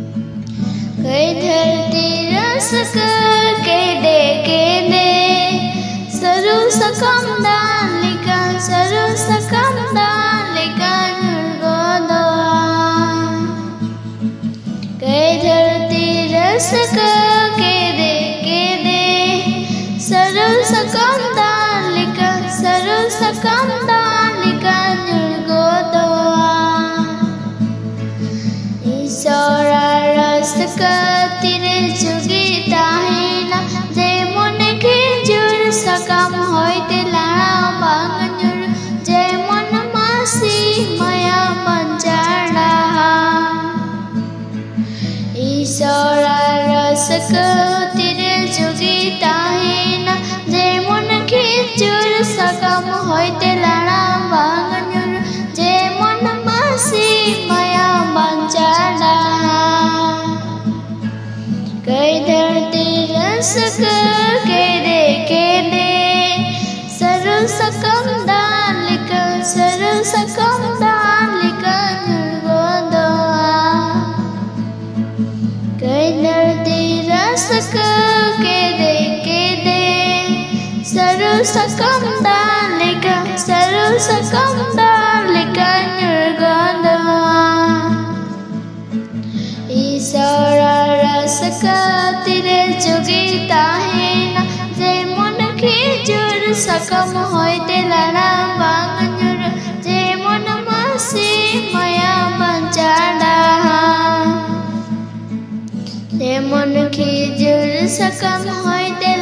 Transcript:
कई धरती रस के दे सरू सकम दालिका सरू सकम दालिका निर्गोदवा कई धरती रस के दे सरू सकम दालिका सरू सकम दालिका निर्गोदवा ईश्वरा तीरे जुगिता हेना जे मन के जुर सकम होइते लाड़ा बांगजुर जे मन मासी माया पंचाड़ा ईश्वरा रसक तीरे जुगिता हेना जे मन के जुर सकम होइते लाड़ा बांगजुर जे मन मासी माया पंचाड़ा कई धरती रस के दे सरू सकम दालिका सरू सकम दालिका निर्गोदवा कई धरती रस के दे सरू सकम दालिका सरू सकम दालिका निर्गोदवा ईश्वरा तीरे जुगिता हेना जे मन के जुर सकम होइते लाड़ा बांगजुर जे मन मासी माया पंचाड़ा जे मन के जुर सकम होइते